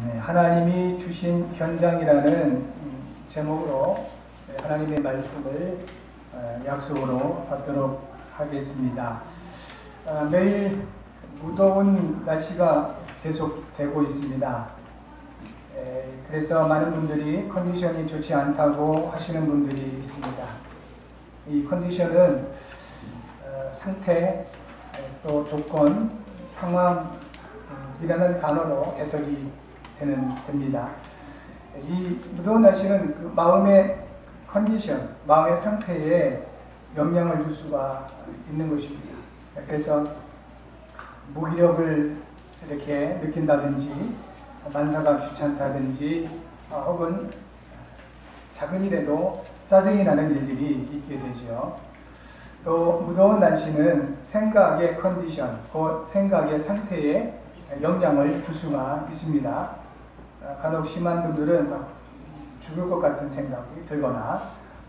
네, 하나님이 주신 현장이라는 제목으로 하나님의 말씀을 약속으로 받도록 하겠습니다. 매일 무더운 날씨가 계속되고 있습니다. 그래서 많은 분들이 컨디션이 좋지 않다고 하시는 분들이 있습니다. 이 컨디션은 상태, 또 조건, 상황이라는 단어로 해석이 됩니다. 이 무더운 날씨는 그 마음의 컨디션, 마음의 상태에 영향을 줄 수가 있는 것입니다. 그래서 무기력을 이렇게 느낀다든지, 만사가 귀찮다든지, 혹은 작은 일에도 짜증이 나는 일들이 있게 되죠. 또 무더운 날씨는 생각의 컨디션, 그 생각의 상태에 영향을 줄 수가 있습니다. 간혹 심한 분들은 죽을 것 같은 생각이 들거나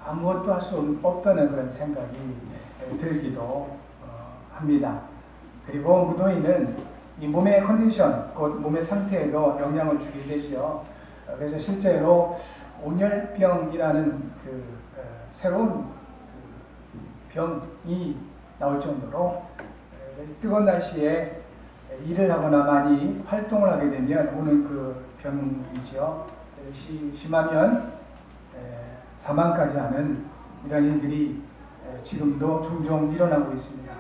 아무것도 할 수 없다는 그런 생각이 들기도 합니다. 그리고 무더위는 이 몸의 컨디션, 곧 몸의 상태에도 영향을 주게 되죠. 그래서 실제로 온열병이라는 새로운 병이 나올 정도로 뜨거운 날씨에 일을 하거나 많이 활동을 하게 되면 오는 그 병이죠. 심하면 사망까지 하는 이런 일들이 지금도 종종 일어나고 있습니다.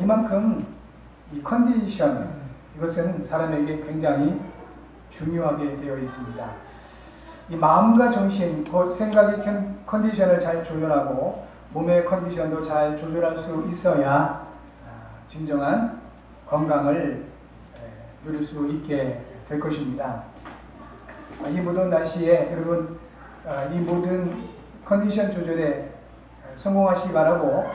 이만큼 이 컨디션, 이것은 사람에게 굉장히 중요하게 되어 있습니다. 이 마음과 정신, 곧 생각의 컨디션을 잘 조절하고 몸의 컨디션도 잘 조절할 수 있어야 진정한 건강을 누릴 수 있게 될 것입니다. 이 무더운 날씨에 여러분 이 모든 컨디션 조절에 성공하시기 바라고,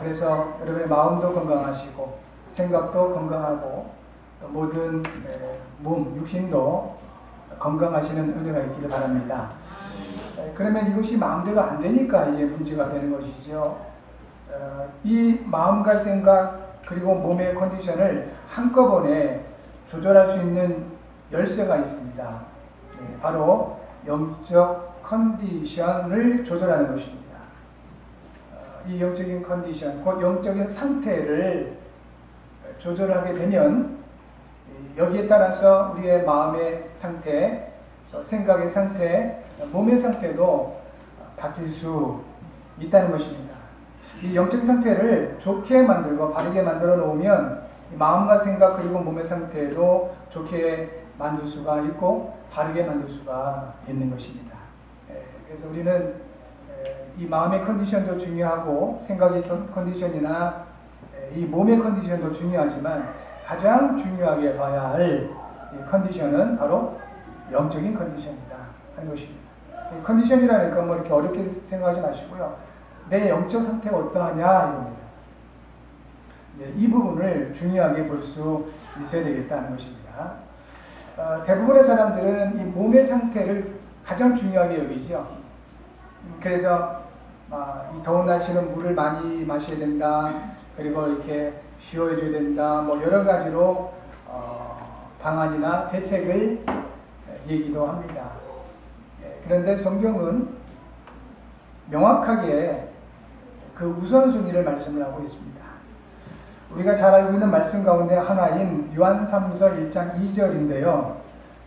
그래서 여러분의 마음도 건강하시고 생각도 건강하고 모든 몸, 육신도 건강하시는 은혜가 있기를 바랍니다. 그러면 이것이 마음대로 안 되니까 이제 문제가 되는 것이죠. 이 마음과 생각 그리고 몸의 컨디션을 한꺼번에 조절할 수 있는 열쇠가 있습니다. 바로 영적 컨디션을 조절하는 것입니다. 이 영적인 컨디션, 곧 영적인 상태를 조절하게 되면 여기에 따라서 우리의 마음의 상태, 생각의 상태, 몸의 상태도 바뀔 수 있다는 것입니다. 이 영적 상태를 좋게 만들고 바르게 만들어 놓으면 마음과 생각 그리고 몸의 상태도 좋게 만들 수가 있고 바르게 만들 수가 있는 것입니다. 그래서 우리는 이 마음의 컨디션도 중요하고 생각의 컨디션이나 이 몸의 컨디션도 중요하지만 가장 중요하게 봐야 할 컨디션은 바로 영적인 컨디션이다 하는 것입니다. 컨디션이라니까 뭐 이렇게 어렵게 생각하지 마시고요. 내 영적 상태가 어떠하냐 이겁니다. 이 부분을 중요하게 볼 수 있어야 되겠다는 것입니다. 대부분의 사람들은 이 몸의 상태를 가장 중요하게 여기죠. 그래서 이 더운 날씨는 물을 많이 마셔야 된다. 그리고 이렇게 쉬어줘야 된다. 뭐 여러 가지로 방안이나 대책을 얘기도 합니다. 그런데 성경은 명확하게 그 우선순위를 말씀을 하고 있습니다. 우리가 잘 알고 있는 말씀 가운데 하나인 요한 3서 1장 2절인데요.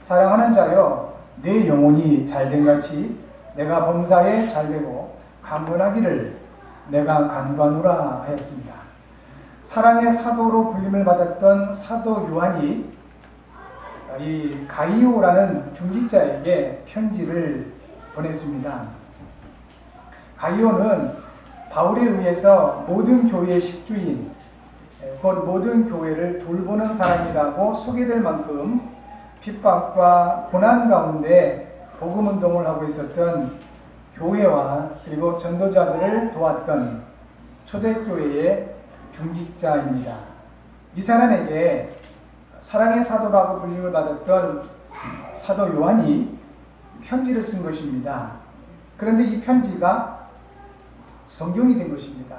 사랑하는 자여, 내 영혼이 잘된 같이 내가 범사에 잘되고 강건하기를 내가 간구하노라 하였습니다. 사랑의 사도로 불림을 받았던 사도 요한이 이 가이오라는 중직자에게 편지를 보냈습니다. 가이오는 바울에 의해서 모든 교회의 식주인, 곧 모든 교회를 돌보는 사람이라고 소개될 만큼 핍박과 고난 가운데 복음운동을 하고 있었던 교회와 그리고 전도자들을 도왔던 초대교회의 중직자입니다. 이 사람에게 사랑의 사도라고 불림을 받았던 사도 요한이 편지를 쓴 것입니다. 그런데 이 편지가 성경이 된 것입니다.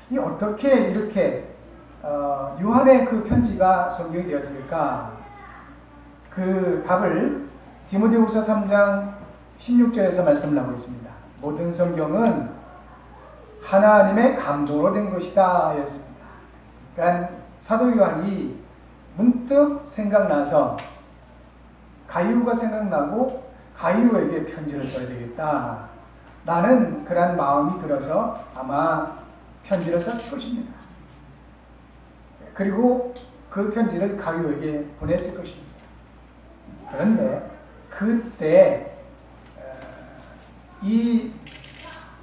이 어떻게 이렇게 요한의 그 편지가 성경이 되었을까? 그 답을 디모데후서 3장 16절에서 말씀을 하고 있습니다. 모든 성경은 하나님의 감동으로 된 것이다 였습니다. 그러니까 사도 요한이 문득 생각나서 가이오가 생각나고 가이오에게 편지를 써야 되겠다 라는 그런 마음이 들어서 아마 편지를 썼을 것입니다. 그리고 그 편지를 가이오에게 보냈을 것입니다. 그런데 그때 이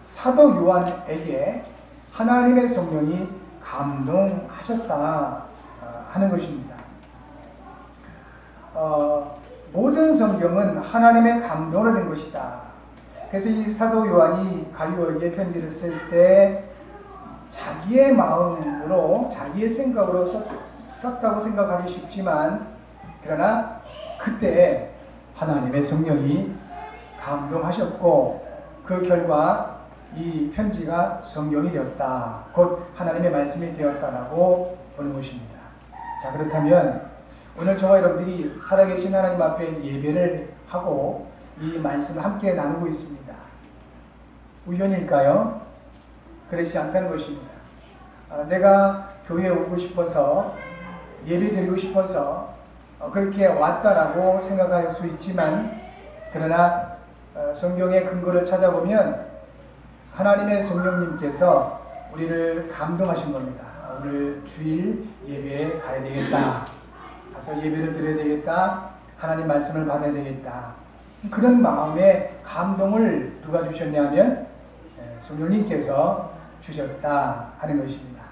사도 요한에게 하나님의 성령이 감동하셨다 하는 것입니다. 모든 성경은 하나님의 감동으로 된 것이다. 그래서 이 사도 요한이 가이오에게 편지를 쓸 때 자기의 마음으로 자기의 생각으로 썼다고 생각하기 쉽지만 그러나 그때 하나님의 성령이 감동하셨고 그 결과 이 편지가 성경이 되었다. 곧 하나님의 말씀이 되었다라고 보는 것입니다. 자, 그렇다면 오늘 저와 여러분들이 살아계신 하나님 앞에 예배를 하고 이 말씀을 함께 나누고 있습니다. 우연일까요? 그렇지 않다는 것입니다. 내가 교회에 오고 싶어서 예배 드리고 싶어서 그렇게 왔다라고 생각할 수 있지만 그러나 성경의 근거를 찾아보면 하나님의 성령님께서 우리를 감동하신 겁니다. 오늘 주일 예배에 가야 되겠다. 가서 예배를 드려야 되겠다. 하나님 말씀을 받아야 되겠다. 그런 마음의 감동을 누가 주셨냐면 성령님께서 주셨다 하는 것입니다.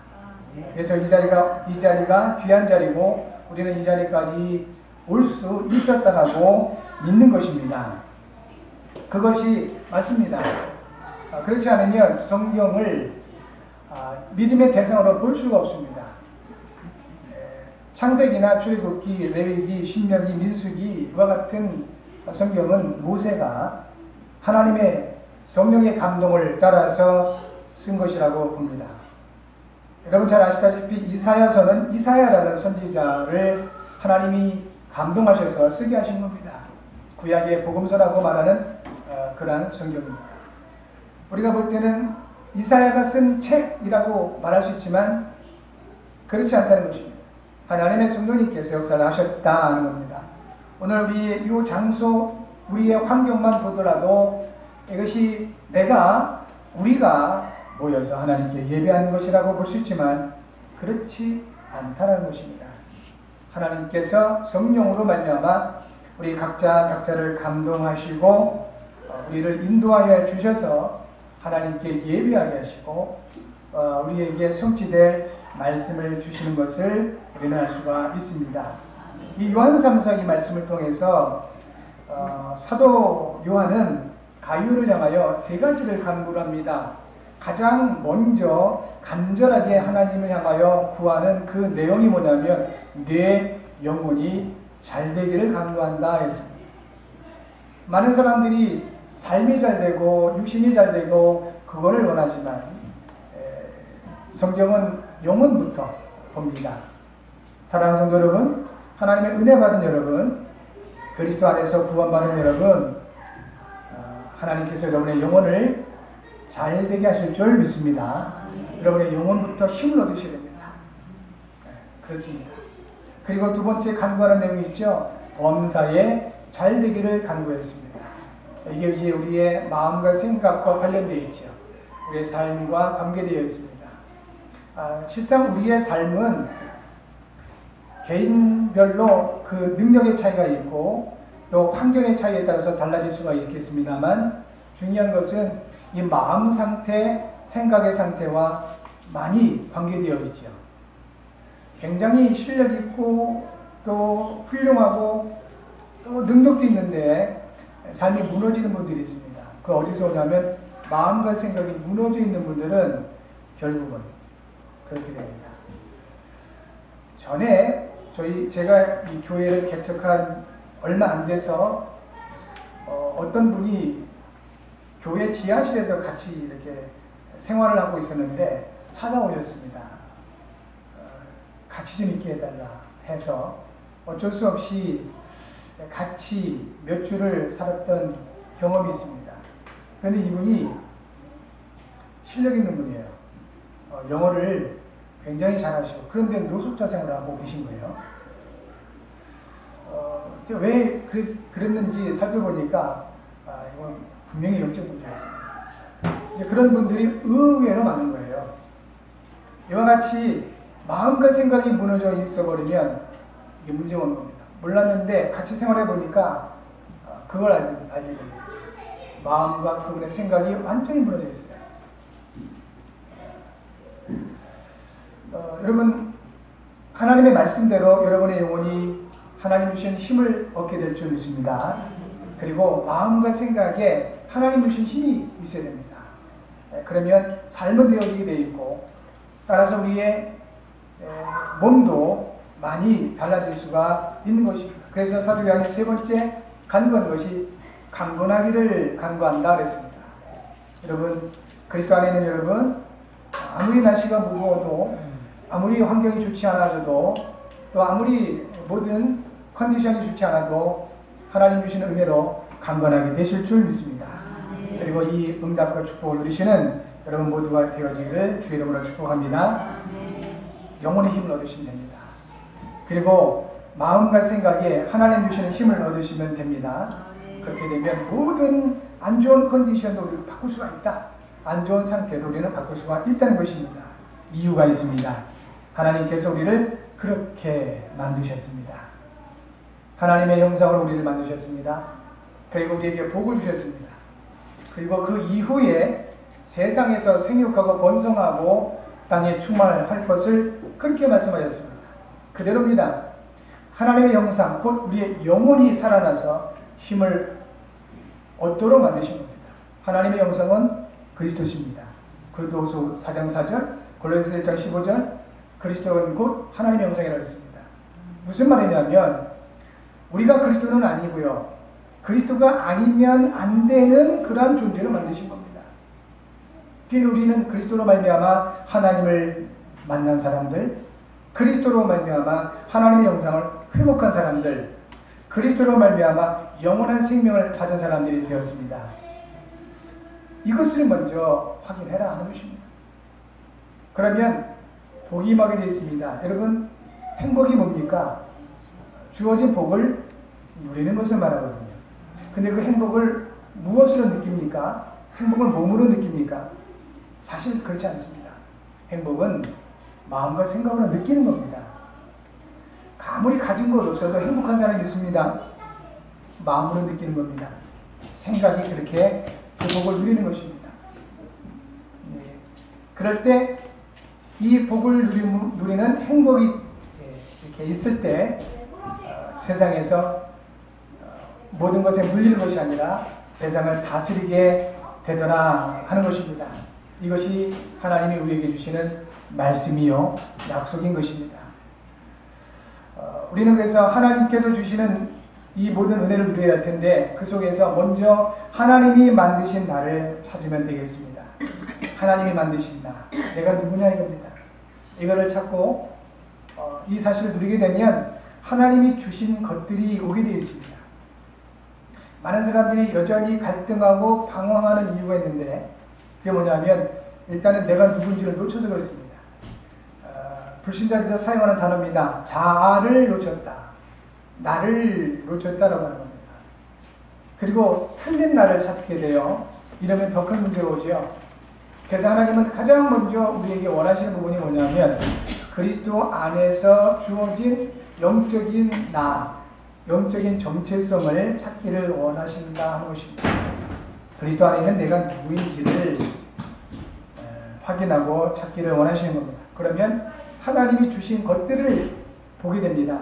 그래서 이 자리가 귀한 자리고 우리는 이 자리까지 올 수 있었다라고 믿는 것입니다. 그것이 맞습니다. 그렇지 않으면 성경을 믿음의 대상으로 볼 수가 없습니다. 창세기나 출애굽기, 레위기, 신명기, 민수기와 같은 성경은 모세가 하나님의 성령의 감동을 따라서 쓴 것이라고 봅니다. 여러분 잘 아시다시피 이사야서는 이사야라는 선지자를 하나님이 감동하셔서 쓰게 하신 겁니다. 구약의 복음서라고 말하는 그러한 성경입니다. 우리가 볼 때는 이사야가 쓴 책이라고 말할 수 있지만 그렇지 않다는 것입니다. 하나님의 성령님께서 역사를 하셨다는 겁니다. 오늘 우리의 이 장소, 우리의 환경만 보더라도 이것이 우리가 모여서 하나님께 예배하는 것이라고 볼 수 있지만 그렇지 않다는 것입니다. 하나님께서 성령으로 말미암아 우리 각자를 감동하시고 우리를 인도하여 주셔서 하나님께 예배하게 하시고 우리에게 성취될 말씀을 주시는 것을 우리는 알 수가 있습니다. 이 요한 3서 이 말씀을 통해서 사도 요한은 가이오를 향하여 세 가지를 간구를 합니다. 가장 먼저 간절하게 하나님을 향하여 구하는 그 내용이 뭐냐면 내 영혼이 잘 되기를 간구한다 했습니다. 많은 사람들이 삶이 잘 되고 육신이 잘 되고 그거를 원하지만 성경은 영혼부터 봅니다. 사랑하는 성도 여러분, 하나님의 은혜 받은 여러분, 그리스도 안에서 구원받은 여러분, 하나님께서 여러분의 영혼을 잘 되게 하실 줄 믿습니다. 여러분의 영혼부터 힘을 얻으셔야 됩니다. 그렇습니다. 그리고 두 번째 간구하는 내용이 있죠. 범사에 잘 되기를 간구했습니다. 이게 이제 우리의 마음과 생각과 관련되어 있죠. 우리의 삶과 관계되어 있습니다. 실상 우리의 삶은 개인별로 그 능력의 차이가 있고 또 환경의 차이에 따라서 달라질 수가 있겠습니다만 중요한 것은 이 마음 상태, 생각의 상태와 많이 관계되어 있죠. 굉장히 실력 있고 또 훌륭하고 또 능력도 있는데 삶이 무너지는 분들이 있습니다. 그 어디서 오냐면 마음과 생각이 무너져 있는 분들은 결국은 그렇게 됩니다. 전에 제가 이 교회를 개척한 얼마 안 돼서 어떤 분이 교회 지하실에서 같이 이렇게 생활을 하고 있었는데 찾아오셨습니다. 같이 좀 있게 해달라 해서 어쩔 수 없이 같이 몇 주를 살았던 경험이 있습니다. 그런데 이분이 실력 있는 분이에요. 영어를 굉장히 잘하시고 그런데 노숙자 생활을 하고 계신 거예요. 왜 그랬는지 살펴보니까 이건 분명히 영적 문제였습니다. 이제 그런 분들이 의외로 많은 거예요. 이와 같이 마음과 생각이 무너져 있어버리면 이게 문제가 오는 겁니다. 몰랐는데 같이 생활해 보니까 그걸 알게 됩니다. 마음과 그분의 생각이 완전히 무너져 있어요. 여러분, 하나님의 말씀대로 여러분의 영혼이 하나님 주신 힘을 얻게 될 줄 믿습니다. 그리고 마음과 생각에 하나님 주신 힘이 있어야 됩니다. 그러면 삶은 되어지게 되어 있고 따라서 우리의 몸도 많이 달라질 수가 있는 것입니다. 그래서 사도 요한이 세 번째 간구하는 것이 강건하기를 간구한다 그랬습니다. 여러분, 그리스도 안에 있는 여러분, 아무리 날씨가 무거워도 아무리 환경이 좋지 않아도 또 아무리 모든 컨디션이 좋지 않아도 하나님 주시는 은혜로 강건하게 되실 줄 믿습니다. 그리고 이 응답과 축복을 누리시는 여러분 모두가 되어지기를 주의 이름으로 축복합니다. 영혼의 힘을 얻으시면 됩니다. 그리고 마음과 생각에 하나님 주시는 힘을 얻으시면 됩니다. 그렇게 되면 모든 안 좋은 컨디션도 우리가 바꿀 수가 있다. 안 좋은 상태도 우리는 바꿀 수가 있다는 것입니다. 이유가 있습니다. 하나님께서 우리를 그렇게 만드셨습니다. 하나님의 형상으로 우리를 만드셨습니다. 그리고 우리에게 복을 주셨습니다. 그리고 그 이후에 세상에서 생육하고 번성하고 땅에 충만할 것을 그렇게 말씀하셨습니다. 그대로입니다. 하나님의 형상, 곧 우리의 영혼이 살아나서 힘을 얻도록 만드신 겁니다. 하나님의 형상은 그리스도십니다. 고린도후서 4장 4절, 골로새 1장 15절, 그리스도는 곧 하나님의 형상이라고 했습니다. 무슨 말이냐면 우리가 그리스도는 아니고요. 그리스도가 아니면 안 되는 그러한 존재로 만드신 겁니다. 우리는 그리스도로 말미암아 하나님을 만난 사람들, 그리스도로 말미암아 하나님의 형상을 회복한 사람들, 그리스도로 말미암아 영원한 생명을 받은 사람들이 되었습니다. 이것을 먼저 확인해라 하는 것입니다. 그러면 복이 임하게 되어 있습니다. 여러분, 행복이 뭡니까? 주어진 복을 누리는 것을 말하거든요. 근데 그 행복을 무엇으로 느낍니까? 행복을 몸으로 느낍니까? 사실 그렇지 않습니다. 행복은 마음과 생각으로 느끼는 겁니다. 아무리 가진 것 없어도 행복한 사람이 있습니다. 마음으로 느끼는 겁니다. 생각이 그렇게 그 복을 누리는 것입니다. 네. 그럴 때 이 복을 누리는 행복이 이렇게 있을 때 세상에서 모든 것에 물리는 것이 아니라 세상을 다스리게 되더라 하는 것입니다. 이것이 하나님이 우리에게 주시는 말씀이요 약속인 것입니다. 우리는 그래서 하나님께서 주시는 이 모든 은혜를 누려야 할 텐데 그 속에서 먼저 하나님이 만드신 나를 찾으면 되겠습니다. 하나님이 만드신 나, 내가 누구냐 이겁니다. 이거를 찾고 이 사실을 누리게 되면 하나님이 주신 것들이 오게 되어 있습니다. 많은 사람들이 여전히 갈등하고 방황하는 이유가 있는데 그게 뭐냐면 일단은 내가 누군지를 놓쳐서 그렇습니다. 불신자들도 사용하는 단어입니다. 자아를 놓쳤다. 나를 놓쳤다라고 하는 겁니다. 그리고 틀린 나를 찾게 돼요. 이러면 더 큰 문제가 오죠. 그래서 하나님은 가장 먼저 우리에게 원하시는 부분이 뭐냐면 그리스도 안에서 주어진 영적인 나, 영적인 정체성을 찾기를 원하신다 하는 것입니다. 그리스도 안에 있는 내가 누구인지를 확인하고 찾기를 원하시는 겁니다. 그러면 하나님이 주신 것들을 보게 됩니다.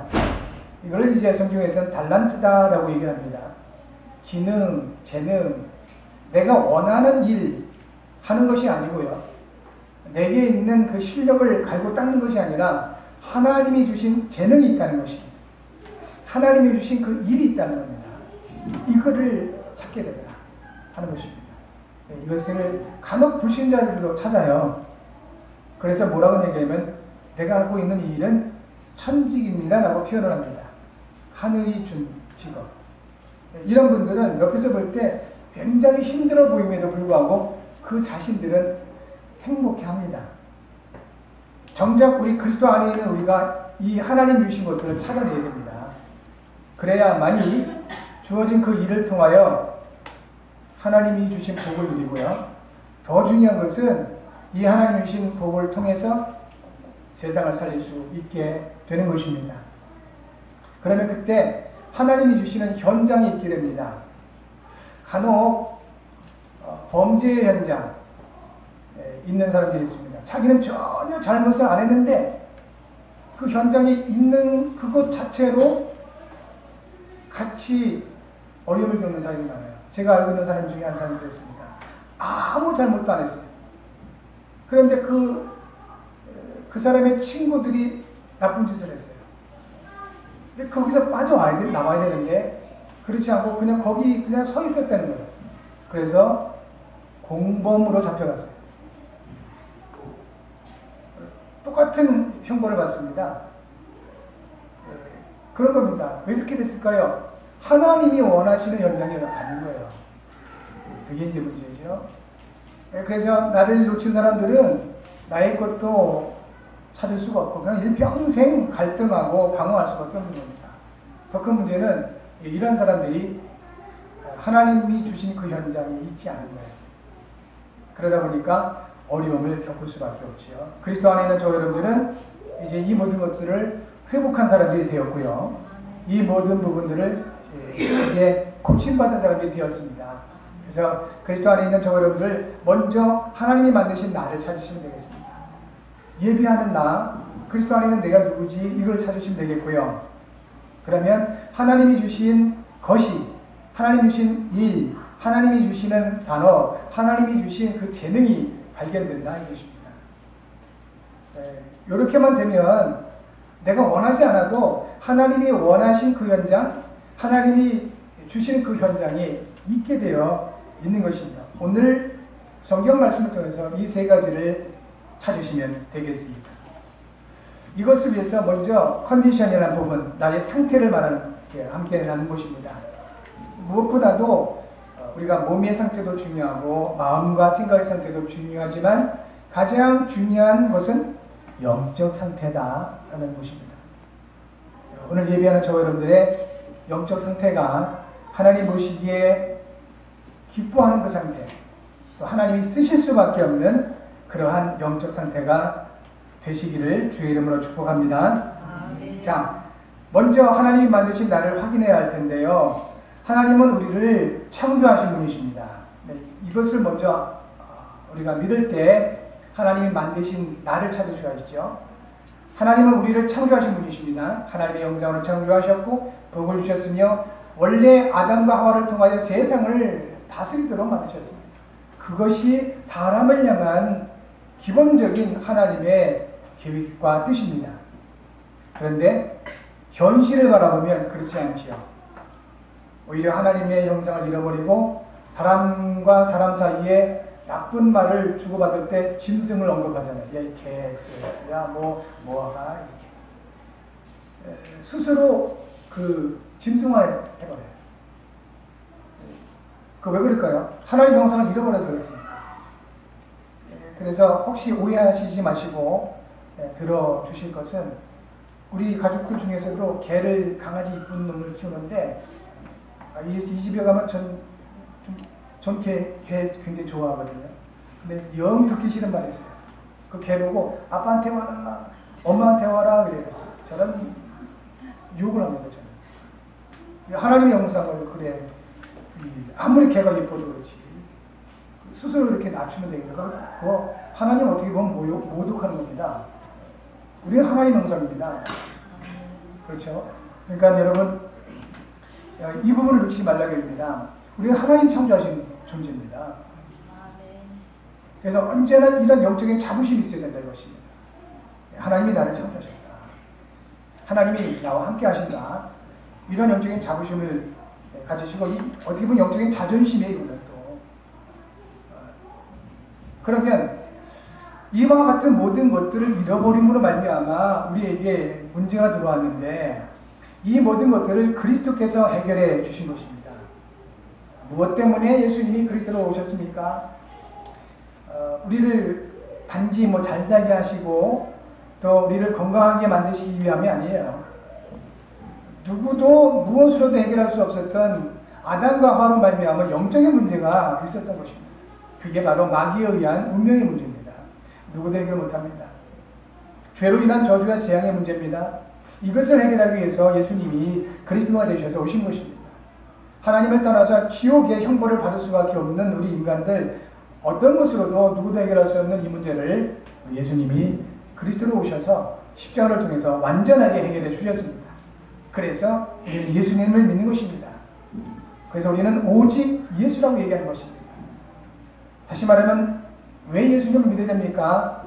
이걸 이제 성경에서는 달란트다라고 얘기합니다. 기능, 재능, 내가 원하는 일 하는 것이 아니고요. 내게 있는 그 실력을 갈고 닦는 것이 아니라 하나님이 주신 재능이 있다는 것입니다. 하나님이 주신 그 일이 있다는 겁니다. 이거를 찾게 되더라 하는 것입니다. 이것을 간혹 불신자들도 찾아요. 그래서 뭐라고 얘기하면 내가 하고 있는 이 일은 천직입니다 라고 표현을 합니다. 하늘이 준 직업. 이런 분들은 옆에서 볼 때 굉장히 힘들어 보임에도 불구하고 그 자신들은 행복해합니다. 정작 우리 그리스도 안에 있는 우리가 이 하나님 주신 것들을 찾아내야 됩니다. 그래야만이 주어진 그 일을 통하여 하나님이 주신 복을 누리고요. 더 중요한 것은 이 하나님 주신 복을 통해서 세상을 살릴 수 있게 되는 것입니다. 그러면 그때 하나님이 주시는 현장이 있게 됩니다. 간혹 범죄의 현장 있는 사람들이 있습니다. 자기는 전혀 잘못을 안 했는데 그 현장에 있는 그것 자체로 같이 어려움을 겪는 사람이 많아요. 제가 알고 있는 사람 중에 한 사람이 그랬습니다. 아무 잘못도 안 했어요. 그런데 그 사람의 친구들이 나쁜 짓을 했어요. 근데 거기서 나와야 되는데 그렇지 않고 그냥 거기 그냥 서 있었다는 거예요. 그래서 공범으로 잡혀갔어요. 똑같은 형벌을 받습니다. 그런 겁니다. 왜 이렇게 됐을까요? 하나님이 원하시는 현장이 아닌 거예요. 그게 이제 문제죠. 그래서 나를 놓친 사람들은 나의 것도 찾을 수가 없고 그냥 일평생 갈등하고 방황할 수밖에 없는 겁니다. 더 큰 문제는 이런 사람들이 하나님이 주신 그 현장에 있지 않은 거예요. 그러다 보니까 어려움을 겪을 수밖에 없지요. 그리스도 안에 있는 저 여러분들은 이제 이 모든 것들을 회복한 사람들이 되었고요. 이 모든 부분들을 이제 고침받은 사람들이 되었습니다. 그래서 그리스도 안에 있는 저 여러분들 먼저 하나님이 만드신 나를 찾으시면 되겠습니다. 예비하는 나, 그리스도 안에 있는 내가 누구지 이걸 찾으시면 되겠고요. 그러면 하나님이 주신 것이, 하나님이 주신 일, 하나님이 주시는 산업, 하나님이 주신 그 재능이 발견된다 이것입니다. 이렇게만 되면 내가 원하지 않아도 하나님이 원하신 그 현장, 하나님이 주신 그 현장에 있게 되어 있는 것입니다. 오늘 성경 말씀을 통해서 이 세 가지를 찾으시면 되겠습니다. 이것을 위해서 먼저 컨디션이라는 부분, 나의 상태를 말하는 게 함께 나눈 것입니다. 무엇보다도 우리가 몸의 상태도 중요하고 마음과 생각의 상태도 중요하지만 가장 중요한 것은 영적 상태다라는 것입니다. 오늘 예배하는 저 여러분들의 영적 상태가 하나님 보시기에 기뻐하는 그 상태, 또 하나님이 쓰실 수밖에 없는 그러한 영적 상태가 되시기를 주의 이름으로 축복합니다. 자, 먼저 하나님이 만드신 나를 확인해야 할 텐데요. 하나님은 우리를 창조하신 분이십니다. 네, 이것을 먼저 우리가 믿을 때 하나님이 만드신 나를 찾을 수가 있죠. 하나님은 우리를 창조하신 분이십니다. 하나님의 영상으로 창조하셨고 복을 주셨으며 원래 아담과 하와를 통하여 세상을 다스리도록 만드셨습니다. 그것이 사람을 향한 기본적인 하나님의 계획과 뜻입니다. 그런데 현실을 바라보면 그렇지 않지요. 오히려 하나님의 형상을 잃어버리고 사람과 사람 사이에 나쁜 말을 주고받을 때 짐승을 언급하잖아요. 야, 이 개XX야, 뭐가 이렇게. 스스로 그 짐승화 해버려요. 그 왜 그럴까요? 하나님 형상을 잃어버려서 그렇습니다. 그래서 혹시 오해하시지 마시고 들어주실 것은 우리 가족들 중에서도 개를, 강아지 이쁜 놈을 키우는데 이 집에 가면 전 개 굉장히 좋아하거든요. 근데 영 듣기 싫은 말이 있어요. 그 개 보고 아빠한테 와라, 엄마한테 와라 그래요. 저는 욕을 합니다. 저는. 하나님의 영상을 그래 아무리 개가 예뻐도 그렇지 스스로 이렇게 낮추면 되니까 그거 하나님 어떻게 보면 모독하는 겁니다. 우리는 하나님 영상입니다. 그렇죠? 그러니까 여러분 이 부분을 놓치지 말라고 합니다. 우리는 하나님 창조하신 존재입니다. 그래서 언제나 이런 영적인 자부심이 있어야 된다는 것입니다. 하나님이 나를 창조하셨다. 하나님이 나와 함께 하신다. 이런 영적인 자부심을 가지시고 어떻게 보면 영적인 자존심이에요. 이거는 또. 그러면 이와 같은 모든 것들을 잃어버림으로 말미암아 우리에게 문제가 들어왔는데 이 모든 것들을 그리스도께서 해결해 주신 것입니다. 무엇 때문에 예수님이 그리스도로 오셨습니까? 우리를 단지 잘 살게 하시고 또 우리를 건강하게 만드시기 위함이 아니에요. 누구도 무엇으로도 해결할 수 없었던 아담과 하와로 말미암아 영적인 문제가 있었던 것입니다. 그게 바로 마귀에 의한 운명의 문제입니다. 누구도 해결 못합니다. 죄로 인한 저주와 재앙의 문제입니다. 이것을 해결하기 위해서 예수님이 그리스도가 되셔서 오신 것입니다. 하나님을 떠나서 지옥의 형벌을 받을 수밖에 없는 우리 인간들, 어떤 것으로도 누구도 해결할 수 없는 이 문제를 예수님이 그리스도로 오셔서 십자가를 통해서 완전하게 해결해 주셨습니다. 그래서 우리는 예수님을 믿는 것입니다. 그래서 우리는 오직 예수라고 얘기하는 것입니다. 다시 말하면 왜 예수님을 믿어야 됩니까?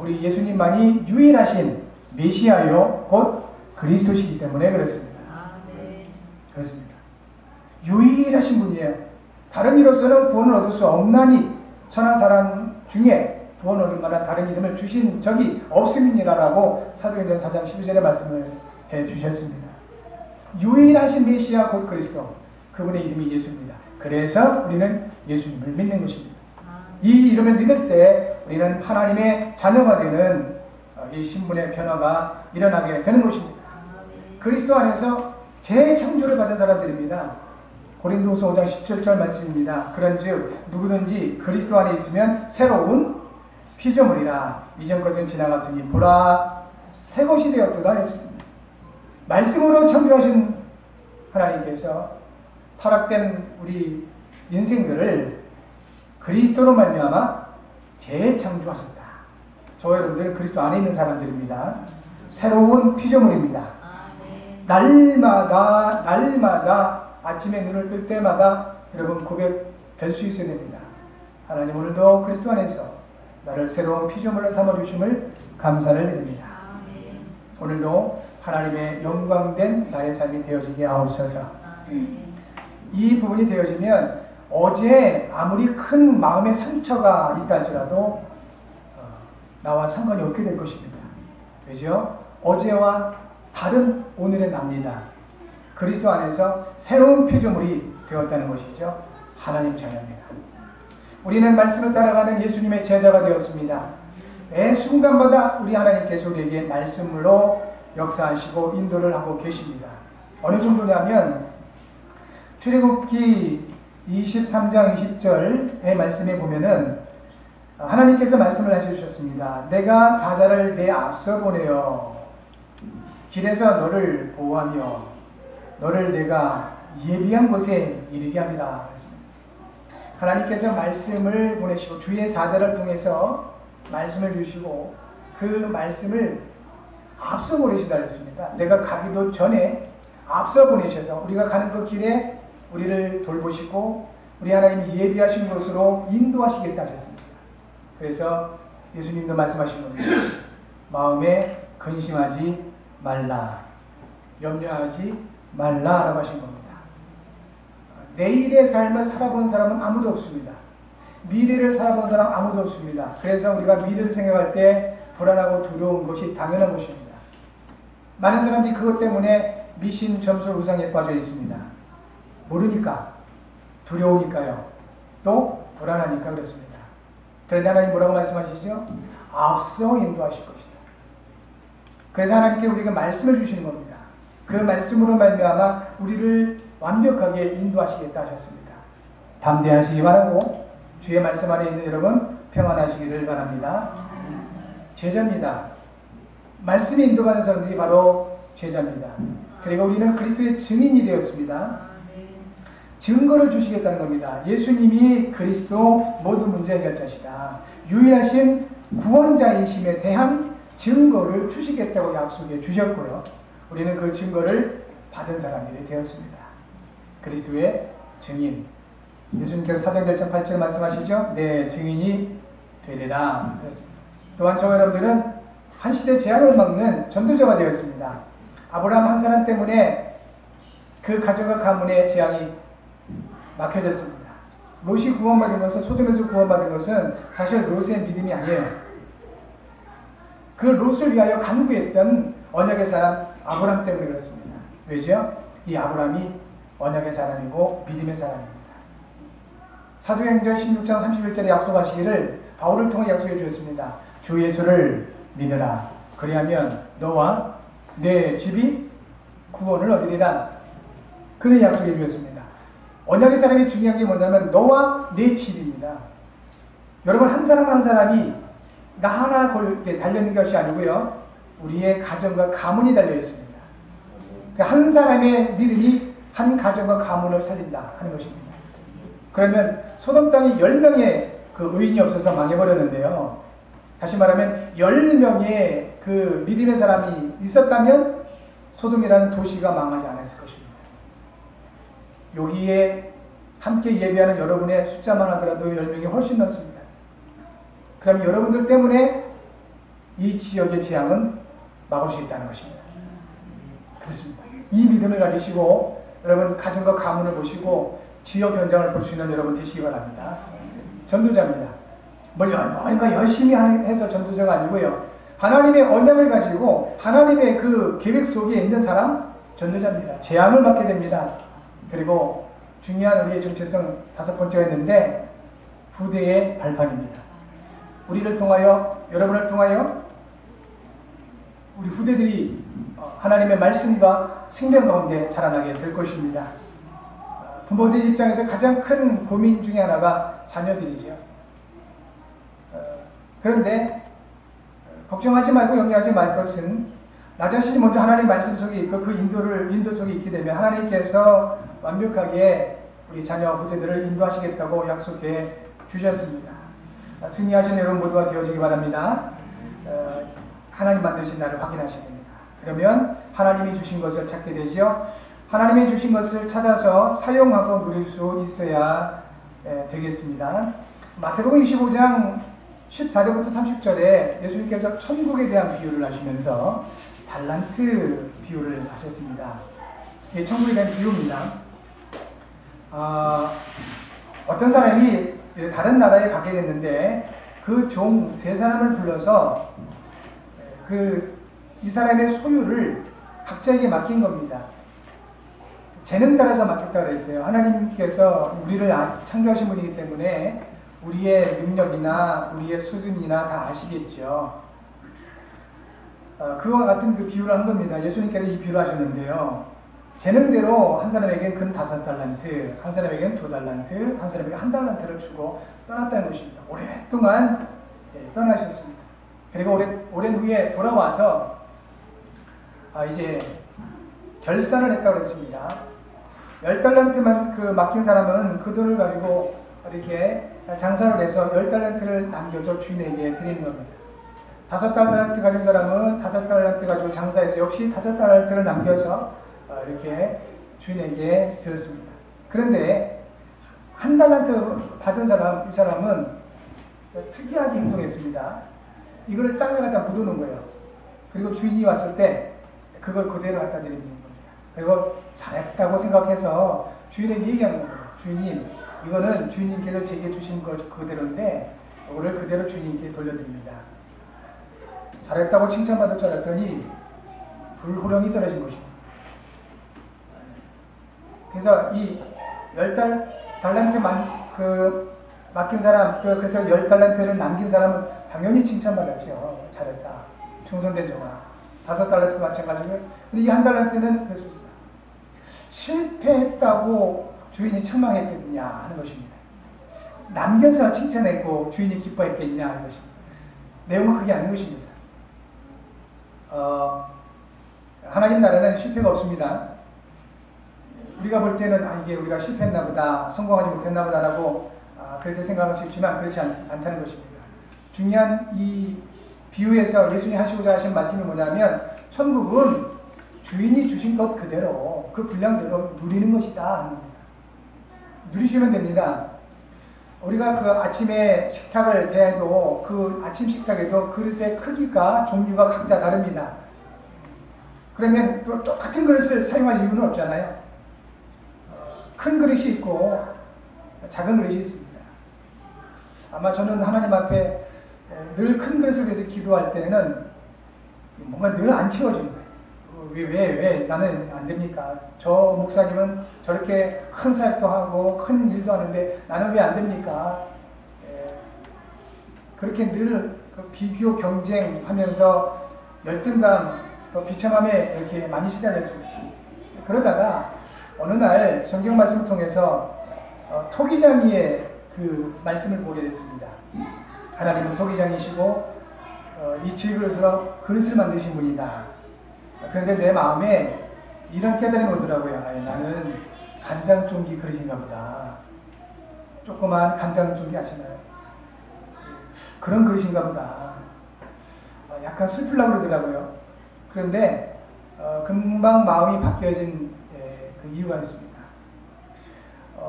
우리 예수님만이 유일하신 메시아요 곧 그리스도시기 때문에 그렇습니다. 그렇습니다. 유일하신 분이에요. 다른 이로서는 구원을 얻을 수 없나니 천하 사람 중에 구원 얻을 만한 다른 이름을 주신 적이 없음이니라라고 사도행전 4장 12절에 말씀을 해 주셨습니다. 유일하신 메시아 곧 그리스도, 그분의 이름이 예수입니다. 그래서 우리는 예수님을 믿는 것입니다. 이 이름을 믿을 때 우리는 하나님의 자녀가 되는 이 신분의 변화가 일어나게 되는 것입니다. 그리스도 안에서 재창조를 받은 사람들입니다. 고린도후서 5장 17절 말씀입니다. 그런즉 누구든지 그리스도 안에 있으면 새로운 피조물이라 이전 것은 지나갔으니 보라 새 것이 되었도다 했습니다. 말씀으로 창조하신 하나님께서 타락된 우리 인생들을 그리스도로 말미암아 재창조하셨다. 저와 여러분들 그리스도 안에 있는 사람들입니다. 새로운 피조물입니다. 날마다 아침에 눈을 뜰 때마다 여러분 고백될 수 있어야 됩니다. 하나님 오늘도 그리스도 안에서 나를 새로운 피조물로 삼아주심을 감사를 드립니다. 오늘도 하나님의 영광된 나의 삶이 되어지게 하옵소서. 이 부분이 되어지면 어제 아무리 큰 마음의 상처가 있다 할지라도 나와 상관이 없게 될 것입니다. 그죠? 어제와 다른 오늘의 납니다. 그리스도 안에서 새로운 피조물이 되었다는 것이죠. 하나님 자녀입니다. 우리는 말씀을 따라가는 예수님의 제자가 되었습니다. 매 순간마다 우리 하나님께서 우리에게 말씀으로 역사하시고 인도를 하고 계십니다. 어느 정도냐면 출애굽기 23장 20절의 말씀에 보면은 하나님께서 말씀을 해주셨습니다. 내가 사자를 내 앞서 보내어 길에서 너를 보호하며 너를 내가 예비한 곳에 이르게 하리라. 하나님께서 말씀을 보내시고 주의 사자를 통해서 말씀을 주시고 그 말씀을 앞서 보내신다 했습니다. 내가 가기도 전에 앞서 보내셔서 우리가 가는 그 길에 우리를 돌보시고 우리 하나님이 예비하신 곳으로 인도하시겠다 하셨습니다. 그래서 예수님도 말씀하신 겁니다. 마음에 근심하지 말라, 염려하지 말라라고 하신 겁니다. 내일의 삶을 살아본 사람은 아무도 없습니다. 미래를 살아본 사람 아무도 없습니다. 그래서 우리가 미래를 생각할 때 불안하고 두려운 것이 당연한 것입니다. 많은 사람들이 그것 때문에 미신, 점술, 우상에 빠져 있습니다. 모르니까, 두려우니까요. 또 불안하니까 그렇습니다. 그런데 하나님 뭐라고 말씀하시죠? 앞서 인도하실 것이다. 그래서 하나님께 우리가 말씀을 주시는 겁니다. 그 말씀으로 말미암아 우리를 완벽하게 인도하시겠다 하셨습니다. 담대하시기 바라고 주의 말씀 안에 있는 여러분 평안하시기를 바랍니다. 제자입니다. 말씀에 인도받는 사람들이 바로 제자입니다. 그리고 우리는 그리스도의 증인이 되었습니다. 증거를 주시겠다는 겁니다. 예수님이 그리스도 모든 문제 해결자시다. 유일하신 구원자이심에 대한 증거를 주시겠다고 약속해 주셨고요. 우리는 그 증거를 받은 사람들이 되었습니다. 그리스도의 증인. 예수님께서 사도행전 8절 말씀하시죠. 내 증인이 되리라. 그렇습니다. 또한 저와 여러분들은 한 시대 재앙을 막는 전도자가 되었습니다. 아브라함 한 사람 때문에 그 가정과 가문의 재앙이 막혀졌습니다. 롯이 구원받은 것은, 소돔에서 구원받은 것은 사실 롯의 믿음이 아니에요. 그 롯을 위하여 간구했던 언약의 사람 아브라함 때문에 그렇습니다. 왜죠? 이 아브라함이 언약의 사람이고 믿음의 사람입니다. 사도행전 16장 31절에 약속하시기를 바울을 통해 약속해 주셨습니다. 주 예수를 믿으라. 그리하면 너와 내 집이 구원을 얻으리라. 그는 약속해 주셨습니다. 언약의 사람이 중요한 게 뭐냐면 너와 내 집입니다. 여러분 한 사람 한 사람이 나 하나 달려있는 것이 아니고요. 우리의 가정과 가문이 달려있습니다. 한 사람의 믿음이 한 가정과 가문을 살린다 하는 것입니다. 그러면 소돔 땅에 10명의 그 의인이 없어서 망해버렸는데요. 다시 말하면 10명의 그 믿음의 사람이 있었다면 소돔이라는 도시가 망하지 않았을 것입니다. 여기에 함께 예배하는 여러분의 숫자만 하더라도 10명이 훨씬 넘습니다. 그럼 여러분들 때문에 이 지역의 재앙은 막을 수 있다는 것입니다. 그렇습니다. 이 믿음을 가지시고 여러분 가정과 가문을 보시고 지역 현장을 볼 수 있는 여러분 되시기 바랍니다. 전도자입니다. 뭔가 열심히 해서 전도자가 아니고요. 하나님의 언약을 가지고 하나님의 그 계획 속에 있는 사람 전도자입니다. 재앙을 받게 됩니다. 그리고 중요한 우리의 정체성 5번째가 있는데 후대의 발판입니다. 우리를 통하여 여러분을 통하여 우리 후대들이 하나님의 말씀과 생명 가운데 자라나게 될 것입니다. 부모들 입장에서 가장 큰 고민 중에 하나가 자녀들이죠. 그런데 걱정하지 말고 염려하지 말 것은 나 자신이 먼저 하나님 말씀 속에 있고 그 인도 속에 있게 되면 하나님께서 완벽하게 우리 자녀 후대들을 인도하시겠다고 약속해 주셨습니다. 승리하시는 여러분 모두가 되어지기 바랍니다. 하나님 만드신 나를 확인하셔야 됩니다. 그러면 하나님이 주신 것을 찾게 되죠. 하나님이 주신 것을 찾아서 사용하고 누릴 수 있어야 되겠습니다. 마태복음 25장 14절부터 30절에 예수님께서 천국에 대한 비유를 하시면서 달란트 비유를 하셨습니다. 이게 천국에 대한 비유입니다. 어떤 사람이 다른 나라에 가게 됐는데 그 종 3사람을 불러서 이 사람의 소유를 각자에게 맡긴 겁니다. 재능 따라서 맡겼다고 그랬어요. 하나님께서 우리를 창조하신 분이기 때문에 우리의 능력이나 우리의 수준이나 다 아시겠죠. 그와 같은 그 비유를 한 겁니다. 예수님께서 이 비유를 하셨는데요. 재능대로 한 사람에게는 근 5달란트, 한 사람에게는 2달란트, 한 사람에게 1달란트를 주고 떠났다는 것입니다. 오랫동안 떠나셨습니다. 그리고 오랜 후에 돌아와서 이제 결산을 했다고 했습니다. 10달란트만 맡긴 사람은 그 돈을 가지고 이렇게 장사를 해서 10달란트를 남겨서 주인에게 드리는 겁니다. 5달란트 가진 사람은 5달란트 가지고 장사해서 역시 5달란트를 남겨서 이렇게 주인에게 드렸습니다. 그런데 1달란트 받은 이 사람은 특이하게 행동했습니다. 이걸 땅에 갖다 묻어놓은 거예요. 그리고 주인이 왔을 때 그걸 그대로 갖다 드리는 겁니다. 그리고 잘했다고 생각해서 주인에게 얘기하는 겁니다. 주인님, 이거는 주인님께서 제게 주신 것 그대로인데 이거를 그대로 주인님께 돌려드립니다. 잘했다고 칭찬받을 줄 알았더니 불호령이 떨어진 것입니다. 그래서 이 10달란트 맡긴 사람, 그래서 10달란트를 남긴 사람은 당연히 칭찬받았죠. 잘했다. 충성된 종아. 5달란트 마찬가지고요. 근데 이 1달란트는 그렇습니다. 실패했다고 주인이 책망했겠냐 하는 것입니다. 남겨서 칭찬했고 주인이 기뻐했겠냐 하는 것입니다. 내용은 그게 아닌 것입니다. 하나님 나라는 실패가 없습니다. 우리가 볼 때는 이게 우리가 실패했나 보다, 성공하지 못했나 보다라고 그렇게 생각할 수 있지만 그렇지 않다는 것입니다. 중요한 이 비유에서 예수님이 하시고자 하신 말씀이 뭐냐면 천국은 주인이 주신 것 그대로 그 분량대로 누리는 것이다. 누리시면 됩니다. 우리가 그 아침에 식탁을 대해도 그 아침 식탁에도 그릇의 크기가 종류가 각자 다릅니다. 그러면 또 똑같은 그릇을 사용할 이유는 없잖아요. 큰 그릇이 있고 작은 그릇이 있습니다. 아마 저는 하나님 앞에 늘 큰 그릇을 위해서 기도할 때는 뭔가 늘 안 채워지는 거예요. 왜 나는 안 됩니까? 저 목사님은 저렇게 큰 사역도 하고 큰 일도 하는데 나는 왜 안 됩니까? 그렇게 늘 비교 경쟁하면서 열등감 또 비참함에 이렇게 많이 시달렸습니다. 그러다가 어느 날 성경 말씀을 통해서 토기장이의 그 말씀을 보게 됐습니다. 하나님은 토기장이시고 이 질그릇으로 그릇을 만드신 분이다. 그런데 내 마음에 이런 깨달음이 오더라고요. 나는 간장종기 그릇인가 보다. 조그만 간장종기 아시나요? 그런 그릇인가 보다. 약간 슬프려고 그러더라고요. 그런데 금방 마음이 바뀌어진 그 이유가 있습니다.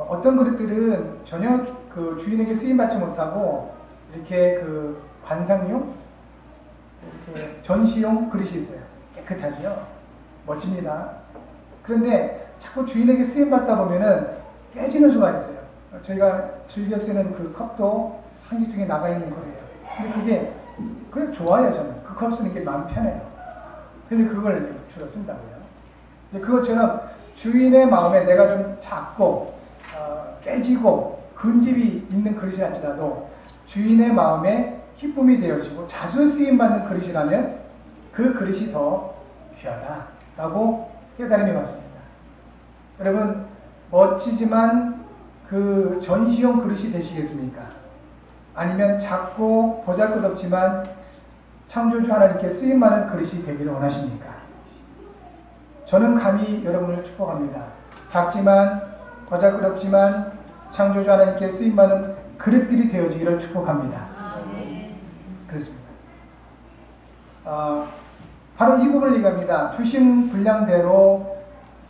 어떤 그릇들은 전혀 그 주인에게 쓰임받지 못하고 이렇게 그 관상용, 이렇게 전시용 그릇이 있어요. 깨끗하지요? 멋집니다. 그런데 자꾸 주인에게 쓰임받다 보면은 깨지는 수가 있어요. 저희가 즐겨 쓰는 그 컵도 한기통에 나가 있는 컵이에요. 근데 그게 좋아요, 저는. 그 컵 쓰는 게 마음 편해요. 그래서 그걸 주로 쓴다고요. 그것처럼 주인의 마음에 내가 좀 작고, 깨지고, 흠집이 있는 그릇이 할지라도 주인의 마음에 기쁨이 되어지고 자주 쓰임받는 그릇이라면 그 그릇이 더 귀하다라고 깨달음이 왔습니다. 여러분, 멋지지만 그 전시용 그릇이 되시겠습니까? 아니면 작고 보잘것없지만 창조주 하나님께 쓰임받는 그릇이 되기를 원하십니까? 저는 감히 여러분을 축복합니다. 작지만 보잘것없지만 창조주 하나님께 쓰임받는 그릇들이 되어지기를 축복합니다. 그렇습니다. 바로 이 부분을 얘기합니다. 주신 분량대로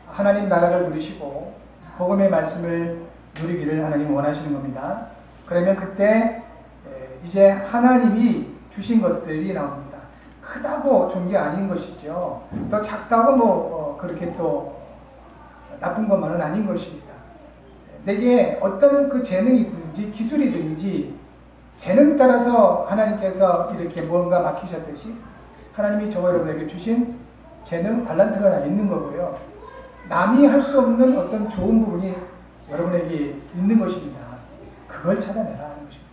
하나님 나라를 누리시고 복음의 말씀을 누리기를 하나님 원하시는 겁니다. 그러면 그때 이제 하나님이 주신 것들이 나옵니다. 크다고 좋은 게 아닌 것이죠. 또 작다고 그렇게 또 나쁜 것만은 아닌 것입니다. 내게 어떤 그 재능이 있든지 기술이든지 재능 따라서 하나님께서 이렇게 무언가 맡기셨듯이 하나님이 저와 여러분에게 주신 재능, 달란트가 다 있는 거고요. 남이 할 수 없는 어떤 좋은 부분이 여러분에게 있는 것입니다. 그걸 찾아내라 하는 것입니다.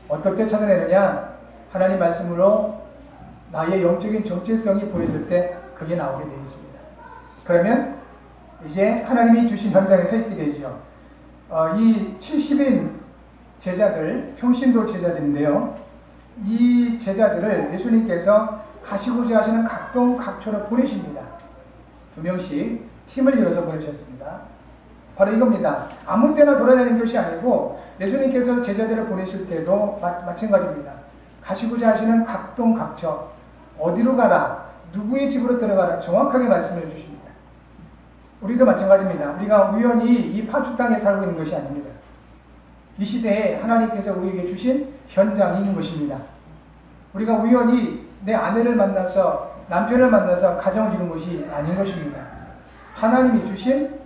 어떻게 찾아내느냐? 하나님 말씀으로 나의 영적인 정체성이 보여질 때 그게 나오게 되어 있습니다. 그러면 이제 하나님이 주신 현장에 서 있게 되죠. 이 70인 제자들, 평신도 제자들인데요. 이 제자들을 예수님께서 가시고자 하시는 각동 각처로 보내십니다. 2명씩 팀을 이뤄서 보내셨습니다. 바로 이겁니다. 아무 때나 돌아다니는 것이 아니고 예수님께서 제자들을 보내실 때도 마찬가지입니다. 가시고자 하시는 각동 각처, 어디로 가라, 누구의 집으로 들어가라 정확하게 말씀을 주십니다. 우리도 마찬가지입니다. 우리가 우연히 이 파주 땅에 살고 있는 것이 아닙니다. 이 시대에 하나님께서 우리에게 주신 현장이 있는 것입니다. 우리가 우연히 내 아내를 만나서 남편을 만나서 가정을 이룬 것이 아닌 것입니다. 하나님이 주신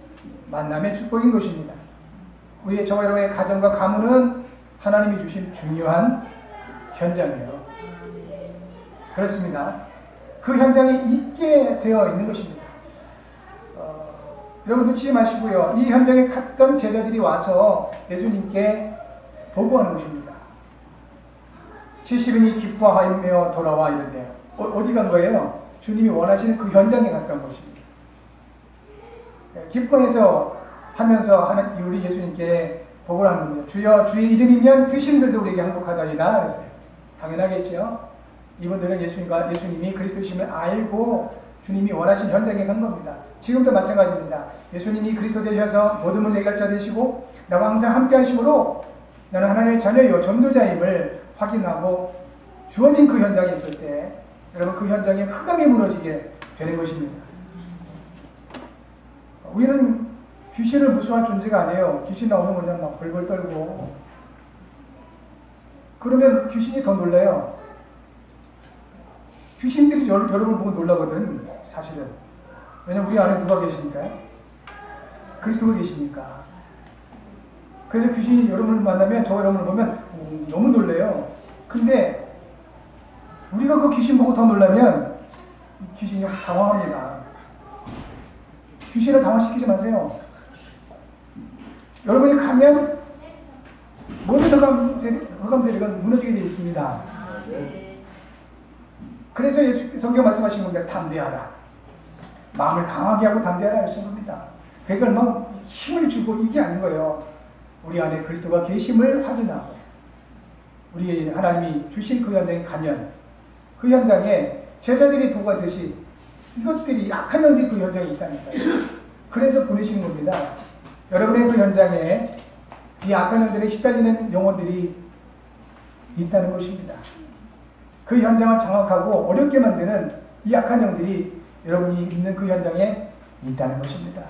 만남의 축복인 것입니다. 우리의 저와 여러분의 가정과 가문은 하나님이 주신 중요한 현장이에요. 그렇습니다. 그 현장이 있게 되어 있는 것입니다. 여러분 놓치지 마시고요. 이 현장에 갔던 제자들이 와서 예수님께 보고하는 것입니다. 70인이 기뻐하며 돌아와 이러대요. 어디 간 거예요? 주님이 원하시는 그 현장에 갔던 것입니다. 기뻐해서 하면서 우리 예수님께 보고를 하는 겁니다. 주여, 주의 이름이면 귀신들도 우리에게 항복하다이다 그랬어요. 당연하겠죠. 이분들은 예수님이 그리스도심을 알고 주님이 원하신 현장에 간 겁니다. 지금도 마찬가지입니다. 예수님이 그리스도 되셔서 모든 문제 해결자 되시고 나와 항상 함께 하심으로 나는 하나님의 자녀요 전도자임을 확인하고 주어진 그 현장에 있을 때 여러분 그 현장에 흑암이 무너지게 되는 것입니다. 우리는 귀신을 무서워할 존재가 아니에요. 귀신 나오면 그냥 막 벌벌 떨고 그러면 귀신이 더 놀라요. 귀신들이 여러분을 보고 놀라거든 사실은. 왜냐면 우리 안에 누가 계시니까요? 그리스도가 계시니까. 그래서 귀신이 여러분을 만나면 저 여러분을 보면 너무 놀래요. 근데 우리가 그 귀신 보고 더 놀라면 귀신이 당황합니다. 귀신을 당황시키지 마세요. 여러분이 가면 모든 흑암 세력은 무너지게 되어 있습니다. 그래서 성경 말씀하신 겁니다. 담대하라. 마음을 강하게 하고 담대하라 하신 겁니다. 그걸 막 힘을 주고 이게 아닌 거예요. 우리 안에 그리스도가 계심을 확인하고 우리 하나님이 주신 그 현장에 가면 그 현장에 제자들이 보고하듯이 이것들이 약한 영들이 그 현장에 있다는 거예요. 그래서 보내시는 겁니다. 여러분의 그 현장에 이 악한 영들에 시달리는 영혼들이 있다는 것입니다. 그 현장을 장악하고 어렵게 만드는 이 악한 영들이 여러분이 있는 그 현장에 있다는 것입니다.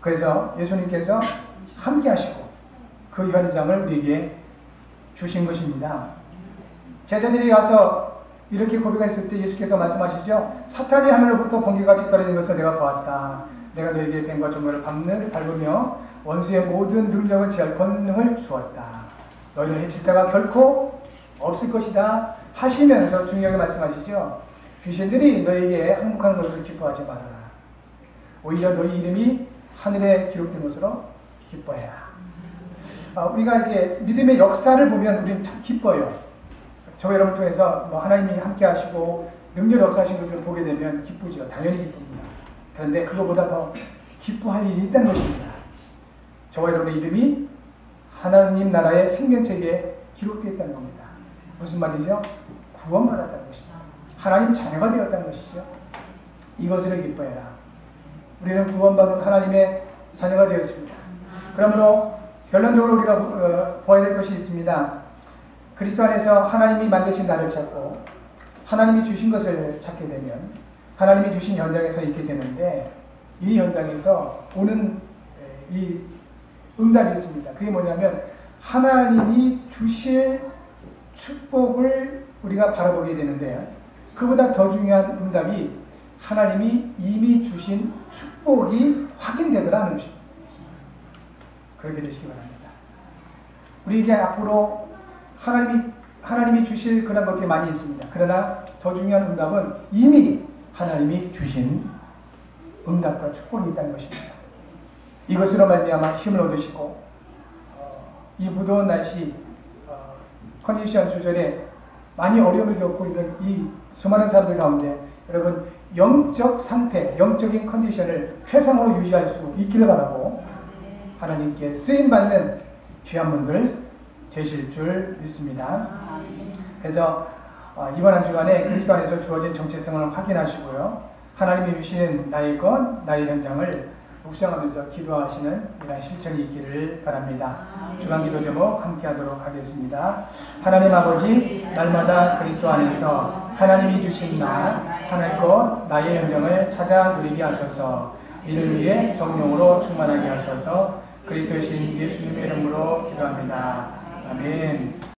그래서 예수님께서 함께 하시고 그 현장을 우리에게 주신 것입니다. 제자들이 가서 이렇게 고백했을 때 예수께서 말씀하시죠. 사탄이 하늘로부터 번개같이 떨어지는 것을 내가 보았다. 내가 너에게 뱀과 조물을 밟으며 원수의 모든 능력을 제할 권능을 주었다. 너희를 해칠 자가 결코 없을 것이다 하시면서 중요하게 말씀하시죠. 귀신들이 너에게 항복하는 것을 기뻐하지 말아라. 오히려 너희 이름이 하늘에 기록된 것으로 기뻐해라. 우리가 이렇게 믿음의 역사를 보면 우리는 참 기뻐요. 저 여러분 통해서 하나님이 함께 하시고 능력 역사하신 것을 보게 되면 기쁘죠. 당연히 기쁩니다. 그런데 그거보다 더 기뻐할 일이 있다는 것입니다. 저와 여러분의 이름이 하나님 나라의 생명책에 기록되어 있다는 겁니다. 무슨 말이죠? 구원받았다는 것입니다. 하나님 자녀가 되었다는 것이죠. 이것을 기뻐해라. 우리는 구원받은 하나님의 자녀가 되었습니다. 그러므로 결론적으로 우리가 보아야 될 것이 있습니다. 그리스도 안에서 하나님이 만드신 나를 찾고 하나님이 주신 것을 찾게 되면 하나님이 주신 현장에서 있게 되는데 이 현장에서 오는 이 응답이 있습니다. 그게 뭐냐면 하나님이 주실 축복을 우리가 바라보게 되는데 그보다 더 중요한 응답이 하나님이 이미 주신 축복이 확인되더라는 것입니다. 그렇게 되시기 바랍니다. 우리에게 앞으로 하나님이 주실 그런 것들이 많이 있습니다. 그러나 더 중요한 응답은 이미 하나님이 주신 응답과 축복이 있다는 것입니다. 이것으로 말미암아 힘을 얻으시고 이 무더운 날씨 컨디션 조절에 많이 어려움을 겪고 있는 이 수많은 사람들 가운데 여러분 영적 상태, 영적인 컨디션을 최상으로 유지할 수 있기를 바라고 하나님께 쓰임받는 귀한 분들 되실 줄 믿습니다. 그래서 이번 한 주간에 그리스도 안에서 주어진 정체성을 확인하시고요. 하나님이 주시는 나의 것, 나의 현장을 묵상하면서 기도하시는 이런 실천이 있기를 바랍니다. 주간 기도 제목 함께 하도록 하겠습니다. 하나님 아버지, 날마다 그리스도 안에서 하나님이 주신 나, 하나의 것, 나의 현장을 찾아 누리게 하소서. 이를 위해 성령으로 충만하게 하소서. 그리스도의 신 예수님의 이름으로 기도합니다. 아멘.